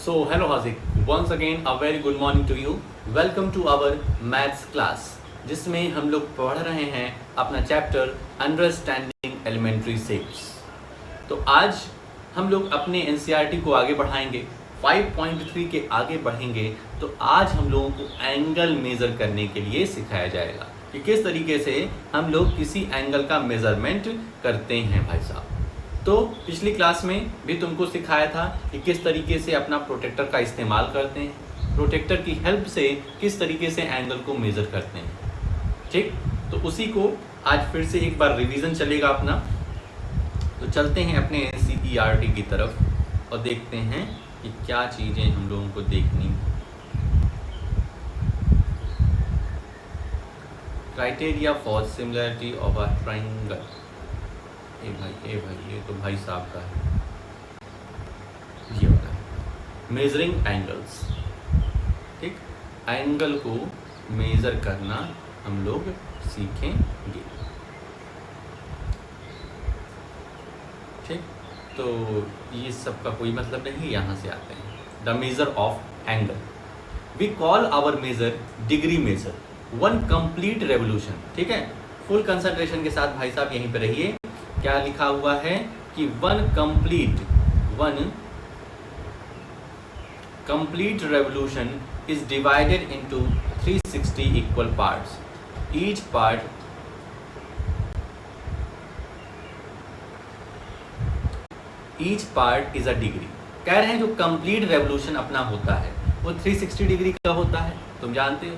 So, hello Hazik. Once again, a very good morning to you. Welcome to our maths class, जिसमें हम लोग पढ़ रहे हैं अपना चैप्टर अंडरस्टैंडिंग एलिमेंट्री शेप्स। तो आज हम लोग अपने एनसीईआरटी को आगे बढ़ाएंगे, 5.3 के आगे बढ़ेंगे। तो आज हम लोगों को एंगल मेज़र करने के लिए सिखाया जाएगा कि किस तरीके से हम लोग किसी एंगल का मेज़रमेंट करते हैं भाई साहब। तो पिछली क्लास में भी तुमको सिखाया था कि किस तरीके से अपना प्रोटेक्टर का इस्तेमाल करते हैं, प्रोटेक्टर की हेल्प से किस तरीके से एंगल को मेज़र करते हैं। ठीक, तो उसी को आज फिर से एक बार रिवीजन चलेगा अपना। तो चलते हैं अपने एनसीईआरटी की तरफ और देखते हैं कि क्या चीज़ें हम लोगों को देखनी। Criteria for similarity of a triangle. ए भाई ये तो भाई साहब का है, ये होता है मेजरिंग एंगल्स। ठीक, एंगल को मेज़र करना हम लोग सीखेंगे। ठीक, तो ये सब का कोई मतलब नहीं, यहाँ से आते हैं। The measure of angle, we call our measure degree measure, one complete revolution. ठीक है, फुल कंसंट्रेशन के साथ भाई साहब यहीं पे रहिए। क्या लिखा हुआ है कि one complete revolution is divided into 360 equal parts. Each part is a degree. कह रहे हैं जो कंप्लीट रेवोल्यूशन अपना होता है वो 360 डिग्री का होता है, तुम जानते हो।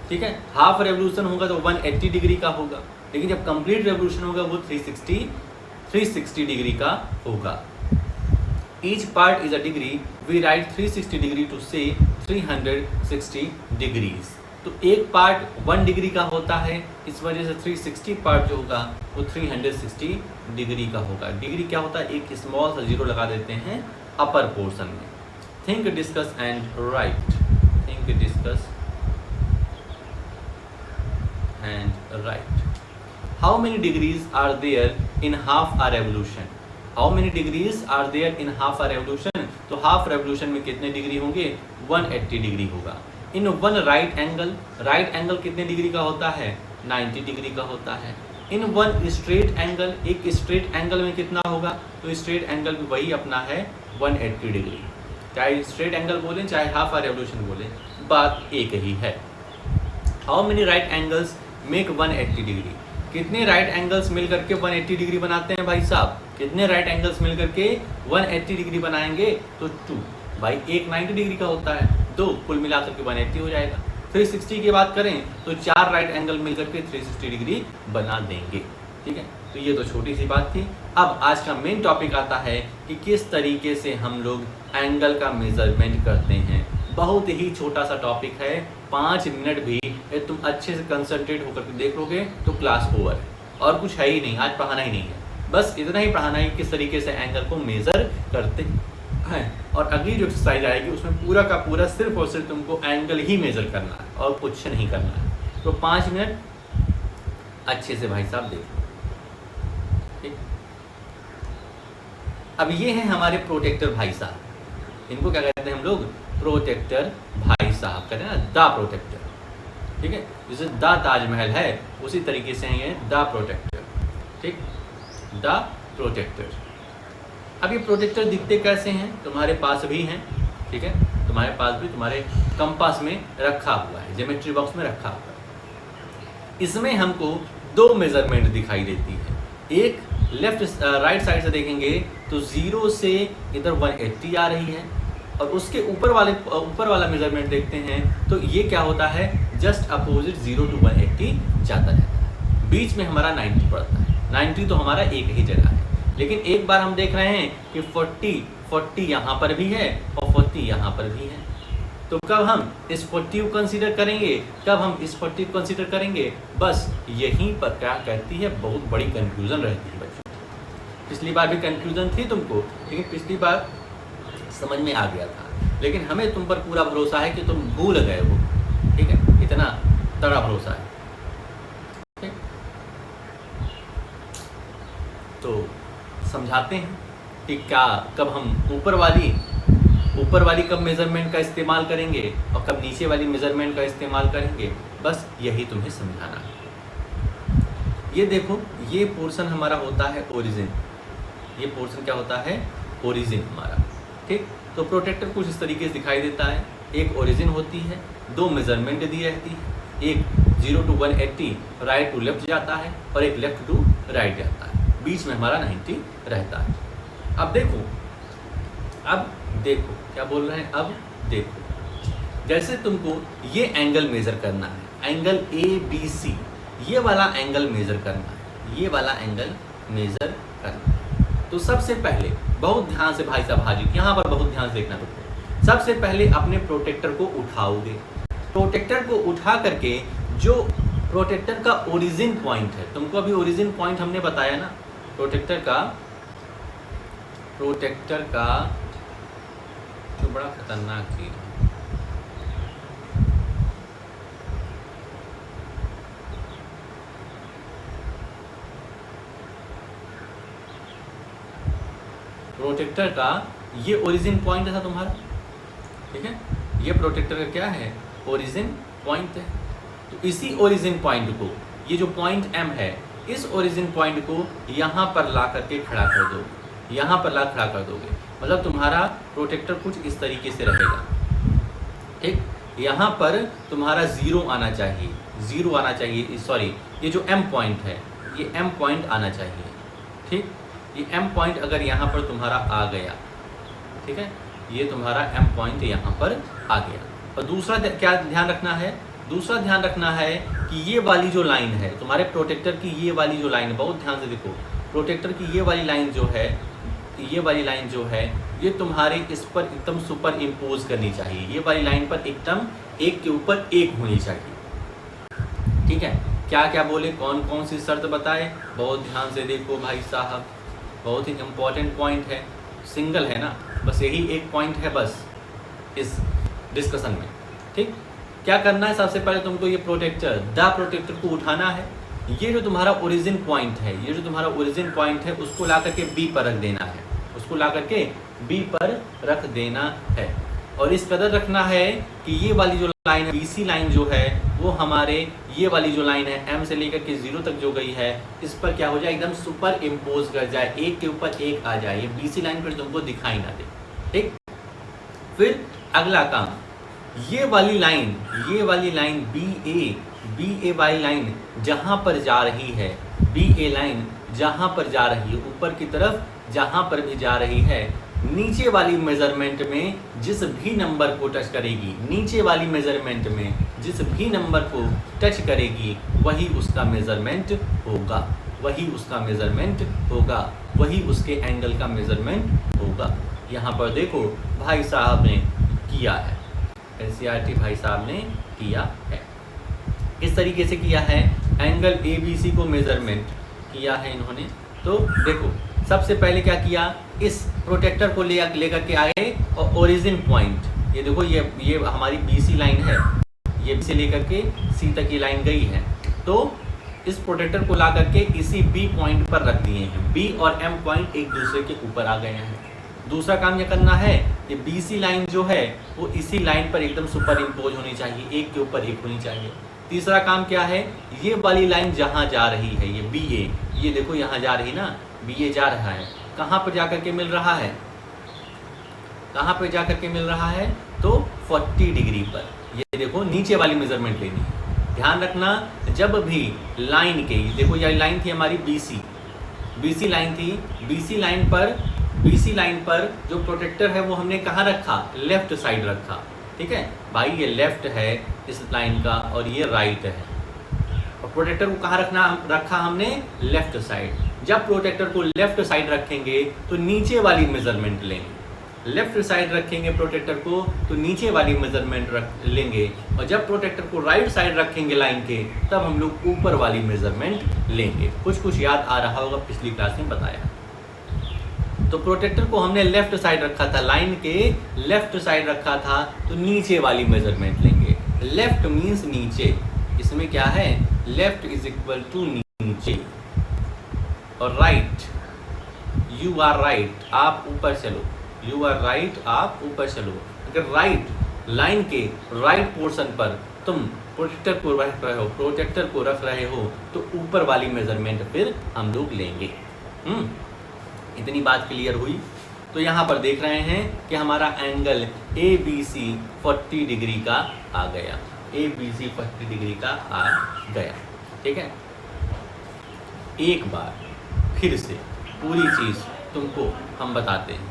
ठीक है, हाफ रेवोल्यूशन होगा तो 180 डिग्री का होगा, लेकिन जब कंप्लीट रेवोल्यूशन होगा वो 360 डिग्री का होगा। Each part is a degree, we write 360 degree to say 360 degrees. तो एक पार्ट 1 डिग्री का होता है, इस वजह से 360 पार्ट जो होगा वो 360 डिग्री का होगा। डिग्री क्या होता है, एक स्मॉल सा जीरो लगा देते हैं अपर पोर्शन में। Think, discuss and right. Think, discuss and right. How many degrees are there in half a revolution? How many degrees are there in half a revolution? तो हाफ रेवोल्यूशन में कितने degree होंगे, 180 degree होगा। In one right angle कितने degree का होता है, 90 degree का होता है। इन वन स्ट्रेट एंगल, एक स्ट्रेट एंगल में कितना होगा, तो स्ट्रेट एंगल भी वही अपना है 180 डिग्री। चाहे स्ट्रेट एंगल बोलें चाहे हाफ आ रेवोल्यूशन बोलें, बात एक ही है। How many right angles make 180 degree? कितने राइट एंगल्स मिल करके 180 डिग्री बनाते हैं भाई साहब? कितने राइट एंगल्स मिल करके 180 डिग्री बनाएंगे? तो 2 भाई, एक 90 डिग्री का होता है, 2 कुल मिलाकर के 180 हो जाएगा। 360 की बात करें तो 4 राइट एंगल मिल करके 360 डिग्री बना देंगे। ठीक है, तो ये तो छोटी सी बात थी। अब आज का मेन टॉपिक आता है कि किस तरीके से हम लोग एंगल का मेजरमेंट करते हैं। बहुत ही छोटा सा टॉपिक है, 5 मिनट भी तुम अच्छे से कंसंट्रेट होकर के देखोगे तो क्लास ओवर है, और कुछ है ही नहीं। आज पढ़ाना ही नहीं है, बस इतना ही पढ़ाना है किस तरीके से एंगल को मेज़र करते हैं। और अगली जो एक्सरसाइज आएगी उसमें पूरा का पूरा सिर्फ और सिर्फ तुमको एंगल ही मेज़र करना है और कुछ नहीं करना है। तो 5 मिनट अच्छे से भाई साहब देखो। ठीक, अब ये हैं हमारे प्रोटेक्टर भाई साहब। इनको क्या कहते हैं हम लोग, प्रोटेक्टर भाई साहब कहते हैं ना, द प्रोटेक्टर। ठीक है, जैसे द ताजमहल है उसी तरीके से है ये द प्रोटेक्टर। ठीक, द प्रोटेक्टर। अब ये प्रोटेक्टर दिखते कैसे हैं, तुम्हारे पास भी हैं। ठीक है, तुम्हारे पास भी तुम्हारे कंपास में रखा हुआ है, ज्योमेट्री बॉक्स में रखा हुआ है। इसमें हमको 2 मेजरमेंट दिखाई देती है। एक लेफ्ट राइट साइड से देखेंगे तो 0 से इधर 180 आ रही है, और उसके ऊपर वाला मेजरमेंट देखते हैं तो ये क्या होता है, जस्ट अपोजिट 0 to 180 जाता रहता है। बीच में हमारा 90 पड़ता है। 90 तो हमारा एक ही जगह है, लेकिन एक बार हम देख रहे हैं कि 40 यहाँ पर भी है और 40 यहाँ पर भी है। तो कब हम इस 40 को कंसीडर करेंगे, कब हम इस 40 को कंसीडर करेंगे, बस यहीं पर क्या कहती है, बहुत बड़ी कंफ्यूजन रहती है बच्चों। पिछली बार भी कंफ्यूजन थी तुमको, लेकिन पिछली बार समझ में आ गया था, लेकिन हमें तुम पर पूरा भरोसा है कि तुम भूल गए हो। ठीक है, इतना तगड़ा भरोसा है। ठीक, तो समझाते हैं कि क्या, कब हम ऊपर वाली ऊपर वाली कब मेजरमेंट का इस्तेमाल करेंगे और कब नीचे वाली मेजरमेंट का इस्तेमाल करेंगे, बस यही तुम्हें समझाना है। ये देखो, ये पोर्शन हमारा होता है ओरिजिन। ये पोर्शन क्या होता है? ओरिजिन हमारा। ठीक, तो प्रोटेक्टर कुछ इस तरीके से दिखाई देता है। एक ओरिजिन होती है, दो मेजरमेंट दी रहती है, एक 0 to 180 राइट टू लेफ्ट जाता है और एक लेफ्ट टू राइट जाता है, बीच में हमारा 90 रहता है। अब देखो क्या बोल रहे हैं, अब देखो, जैसे तुमको ये एंगल मेजर करना है, एंगल ABC, ये वाला एंगल मेजर करना है, ये वाला एंगल मेजर करना है। तो सबसे पहले बहुत ध्यान से भाई साहब हाजिर, यहाँ पर बहुत ध्यान से देखना तुमको। सबसे पहले अपने प्रोटेक्टर को उठाओगे। प्रोटेक्टर को उठा करके जो प्रोटेक्टर का ओरिजिन पॉइंट है, तुमको अभी ओरिजिन पॉइंट हमने बताया ना, प्रोटेक्टर का जो बड़ा खतरनाक चीज है, प्रोटेक्टर का ये ओरिजिन पॉइंट था तुम्हारा, ठीक है, ये प्रोटेक्टर का क्या है? ओरिजिन पॉइंट है। तो इसी ओरिजिन पॉइंट को, ये जो पॉइंट M है, इस ओरिजिन पॉइंट को यहाँ पर ला करके खड़ा कर दोगे, यहाँ पर ला खड़ा कर दोगे, मतलब तुम्हारा प्रोटेक्टर कुछ इस तरीके से रहेगा। ठीक, यहाँ पर तुम्हारा जीरो आना चाहिए, सॉरी, ये जो M पॉइंट है, ये M पॉइंट आना चाहिए। ठीक, ये M पॉइंट अगर यहाँ पर तुम्हारा आ गया, ठीक है, ये तुम्हारा M पॉइंट यहाँ पर आ गया। और दूसरा क्या ध्यान रखना है? दूसरा ध्यान रखना है कि ये वाली जो लाइन है तुम्हारे प्रोटेक्टर की, ये वाली जो लाइन है, बहुत ध्यान से देखो, प्रोटेक्टर की ये वाली लाइन जो है, ये वाली लाइन जो है, ये तुम्हारे इस पर एकदम सुपर इम्पोज करनी चाहिए। ये वाली लाइन पर एकदम एक के ऊपर एक होनी चाहिए। ठीक है, क्या क्या बोले, कौन कौन सी शर्त बताए, बहुत ध्यान से देखो भाई साहब, बहुत ही इम्पोर्टेंट पॉइंट है, सिंगल है ना, बस यही एक पॉइंट है बस इस डिस्कशन में। ठीक, क्या करना है? सबसे पहले तुमको ये प्रोटेक्टर को उठाना है। ये जो तुम्हारा ओरिजिन पॉइंट है, ये जो तुम्हारा ओरिजिन पॉइंट है, उसको ला करके B पर रख देना है, उसको ला करके B पर रख देना है। और इस कदर रखना है कि ये वाली जो लाइन है, BC लाइन जो है, वो हमारे ये वाली जो लाइन है M से लेकर के 0 तक जो गई है, इस पर क्या हो जाए, एकदम सुपर इम्पोज कर जाए, एक के ऊपर एक आ जाए, ये BC लाइन पर तुमको दिखाई ना दे। ठीक, फिर अगला काम, ये वाली लाइन BA वाली लाइन जहाँ पर जा रही है, BA लाइन जहाँ पर जा रही है, ऊपर की तरफ जहाँ पर भी जा रही है, नीचे वाली मेजरमेंट में जिस भी नंबर को टच करेगी, नीचे वाली मेजरमेंट में जिस भी नंबर को टच करेगी, वही उसका मेजरमेंट होगा, वही उसका मेजरमेंट होगा, वही उसके एंगल का मेजरमेंट होगा। यहाँ पर देखो भाई साहब ने किया है, NCERT भाई साहब ने किया है। किस तरीके से किया है? एंगल ABC को मेजरमेंट किया है इन्होंने। तो देखो, सबसे पहले क्या किया, इस प्रोटेक्टर को लेकर के आए और ओरिजिन पॉइंट, ये देखो, ये हमारी BC लाइन है, ये B से लेकर के C तक की लाइन गई है, तो इस प्रोटेक्टर को ला करके इसी B पॉइंट पर रख दिए हैं। B और M पॉइंट एक दूसरे के ऊपर आ गए हैं। दूसरा काम क्या करना है, ये BC लाइन जो है वो इसी लाइन पर एकदम सुपर इम्पोज होनी चाहिए, एक के ऊपर एक होनी चाहिए। तीसरा काम क्या है, ये वाली लाइन जहाँ जा रही है, ये BA, ये देखो यहाँ जा रही ना, BA जा रहा है, कहाँ पर जाकर के मिल रहा है, कहाँ पर जाकर के मिल रहा है, तो 40 डिग्री पर। ये देखो, नीचे वाली मेजरमेंट लेनी है। ध्यान रखना, जब भी लाइन के, देखो ये लाइन थी हमारी BC लाइन थी, BC लाइन पर जो प्रोटेक्टर है वो हमने कहाँ रखा, लेफ्ट साइड रखा। ठीक है भाई, ये लेफ्ट है इस लाइन का और ये राइट है, और प्रोटेक्टर को कहाँ रखा हमने, लेफ्ट साइड। जब प्रोटेक्टर को लेफ्ट साइड रखेंगे तो नीचे वाली मेजरमेंट लेंगे, लेफ्ट साइड रखेंगे प्रोटेक्टर को तो नीचे वाली मेजरमेंट लेंगे, और जब प्रोटेक्टर को राइट साइड रखेंगे लाइन के, तब हम लोग ऊपर वाली मेजरमेंट लेंगे। कुछ याद आ रहा होगा, पिछली क्लास में बताया। तो प्रोटेक्टर को हमने लेफ्ट साइड रखा था, लाइन के लेफ्ट साइड रखा था, तो नीचे वाली मेजरमेंट लेंगे। लेफ्ट मीन्स नीचे, इसमें क्या है, लेफ्ट इज इक्वल टू नीचे, और राइट, यू आर राइट, आप ऊपर चलो, यू आर राइट, आप ऊपर चलो। अगर राइट लाइन के राइट पोर्शन पर तुम प्रोटेक्टर को रख रहे हो तो ऊपर वाली मेजरमेंट फिर हम लोग लेंगे। इतनी बात क्लियर हुई। तो यहाँ पर देख रहे हैं कि हमारा एंगल ABC 40 डिग्री का आ गया, ABC 40 डिग्री का आ गया। ठीक है, एक बार फिर से पूरी चीज़ तुमको हम बताते हैं,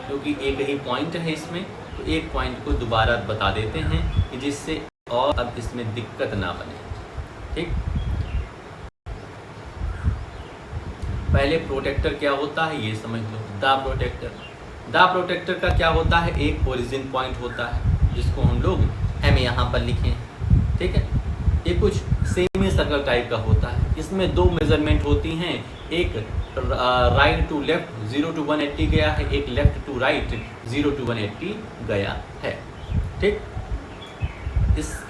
क्योंकि एक ही पॉइंट है इसमें, तो एक पॉइंट को दोबारा बता देते हैं कि जिससे और अब इसमें दिक्कत ना बने। ठीक, पहले प्रोटेक्टर क्या होता है ये समझ लो। द प्रोटेक्टर का क्या होता है, एक ओरिजिन पॉइंट होता है जिसको हम लोग एम यहाँ पर लिखें। ठीक है, ये कुछ सेमी सर्कल टाइप का होता है। इसमें दो मेजरमेंट होती हैं, एक राइट टू लेफ्ट 0 to 180 गया है, एक लेफ्ट टू राइट 0 to 180 गया है। ठीक,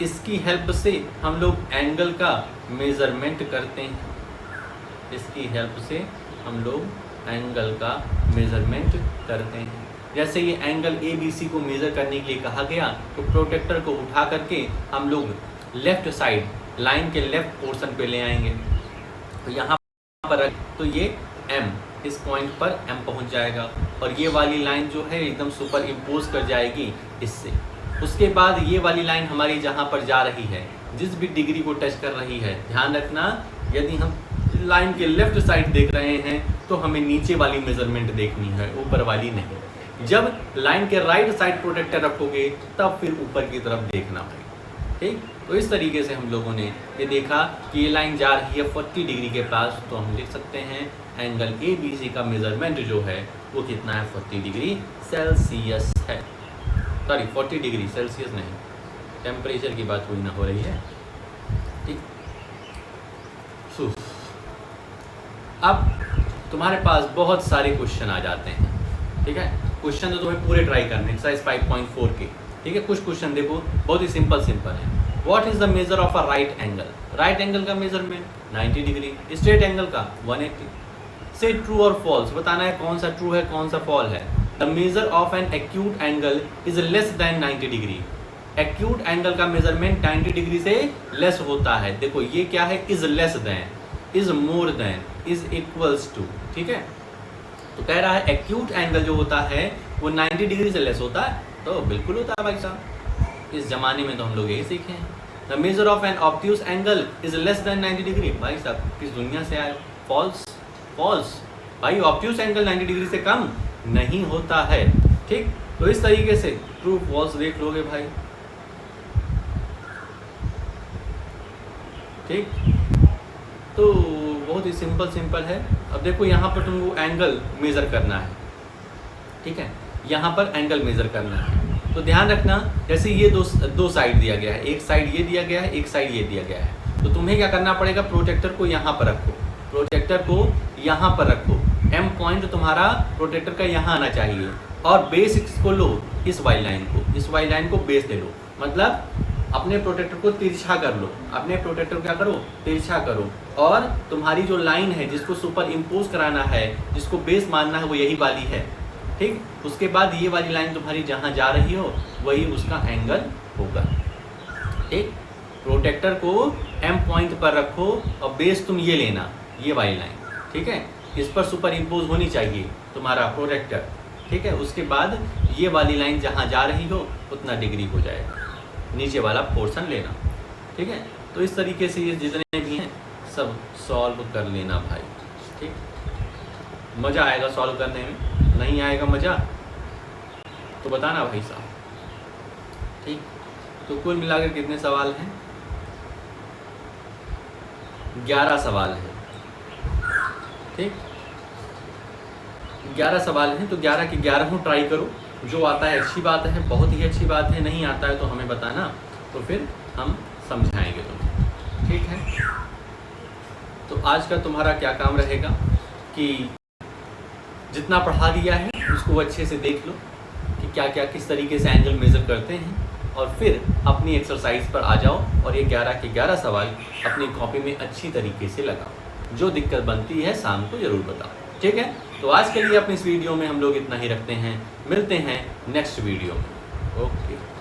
इसकी हेल्प से हम लोग एंगल का मेजरमेंट करते हैं। इसकी हेल्प से हम लोग एंगल का मेजरमेंट करते हैं। जैसे ये एंगल ABC को मेज़र करने के लिए कहा गया, तो प्रोटेक्टर को उठा करके हम लोग लेफ़्ट साइड लाइन के लेफ़्ट पोर्शन पे ले आएंगे। तो यहाँ पर तो ये M, इस पॉइंट पर M पहुँच जाएगा और ये वाली लाइन जो है एकदम सुपर इम्पोज कर जाएगी इससे। उसके बाद ये वाली लाइन हमारी जहाँ पर जा रही है, जिस भी डिग्री को टच कर रही है, ध्यान रखना यदि हम लाइन के लेफ्ट साइड देख रहे हैं तो हमें नीचे वाली मेजरमेंट देखनी है, ऊपर वाली नहीं। जब लाइन के राइट साइड प्रोटेक्टर रखोगे तब फिर ऊपर की तरफ देखना है। ठीक, तो इस तरीके से हम लोगों ने ये देखा कि ये लाइन जा रही है 40 डिग्री के पास, तो हम लिख सकते हैं एंगल ABC का मेजरमेंट जो है वो कितना है, 40 डिग्री सेल्सियस है। सॉरी 40 डिग्री सेल्सियस नहीं, टेम्परेचर की बात हुई ना हो रही है। ठीक, अब तुम्हारे पास बहुत सारे क्वेश्चन आ जाते हैं। ठीक है, क्वेश्चन तो तुम्हें पूरे ट्राई करने, एक्सरसाइज 5.4 के। ठीक है, कुछ क्वेश्चन देखो बहुत ही सिंपल है। What is the measure of a right angle? Right angle का मेजरमेंट 90 डिग्री, स्ट्रेट एंगल का 180। से ट्रू और फॉल्स बताना है, कौन सा ट्रू है कौन सा फॉल है। The measure of an acute angle is less than 90 degree. Acute angle का मेजरमेंट 90 डिग्री से लेस होता है। देखो ये क्या है, is less than, is more than, is equals to. ठीक है, तो कह रहा है एक्यूट एंगल जो होता है वो 90 डिग्री से लेस होता है, तो बिल्कुल होता है भाई साहब। इस जमाने में तो हम लोग यही सीखे हैं। The measure of an obtuse angle is less than 90 degree. भाई साहब किस दुनिया से आए? फॉल्स, फॉल्स भाई, ऑब्ट्यूज एंगल 90 डिग्री से कम नहीं होता है। ठीक, तो इस तरीके से ट्रू फॉल्स देख लोगे भाई। ठीक, तो बहुत ही सिंपल है। अब देखो यहाँ पर तुमको एंगल मेज़र करना है। ठीक है, यहाँ पर एंगल मेज़र करना है, तो ध्यान रखना जैसे ये दो साइड दिया गया है, एक साइड ये दिया गया है, एक साइड ये दिया गया है। तो तुम्हें क्या करना पड़ेगा, प्रोटेक्टर को यहाँ पर रखो, प्रोटेक्टर को यहाँ पर रखो। M पॉइंट तुम्हारा प्रोटेक्टर का यहाँ आना चाहिए और बेस को लो, इस वाई लाइन को, इस वाई लाइन को बेस दे लो। मतलब अपने प्रोटेक्टर को तिरछा कर लो, अपने प्रोटेक्टर को क्या करो, तिरछा करो। और तुम्हारी जो लाइन है जिसको सुपर इम्पोज कराना है, जिसको बेस मानना है, वो यही वाली है। ठीक, उसके बाद ये वाली लाइन तुम्हारी जहाँ जा रही हो वही उसका एंगल होगा। ठीक, प्रोटेक्टर को M पॉइंट पर रखो और बेस तुम ये लेना, ये वाली लाइन। ठीक है, इस पर सुपर इम्पोज होनी चाहिए तुम्हारा प्रोटेक्टर। ठीक है, उसके बाद ये वाली लाइन जहाँ जा रही हो उतना डिग्री हो जाएगा, नीचे वाला पोर्शन लेना। ठीक है, तो इस तरीके से ये जितने भी हैं सब सॉल्व कर लेना भाई। ठीक, मज़ा आएगा सॉल्व करने में, नहीं आएगा मज़ा तो बताना भाई साहब। ठीक, तो कुल मिलाकर कितने सवाल हैं? 11 सवाल हैं। ठीक, 11 सवाल हैं, तो 11 के 11 ट्राई करो। जो आता है अच्छी बात है, बहुत ही अच्छी बात है, नहीं आता है तो हमें बताना, तो फिर हम समझाएंगे तुम्हें। ठीक है, तो आज का तुम्हारा क्या काम रहेगा कि जितना पढ़ा दिया है उसको अच्छे से देख लो कि क्या क्या किस तरीके से एंगल मेज़र करते हैं, और फिर अपनी एक्सरसाइज पर आ जाओ और ये 11 के 11 सवाल अपनी कॉपी में अच्छी तरीके से लगाओ। जो दिक्कत बनती है शाम को ज़रूर बताओ। ठीक है, तो आज के लिए अपनी इस वीडियो में हम लोग इतना ही रखते हैं, मिलते हैं नेक्स्ट वीडियो में। ओके।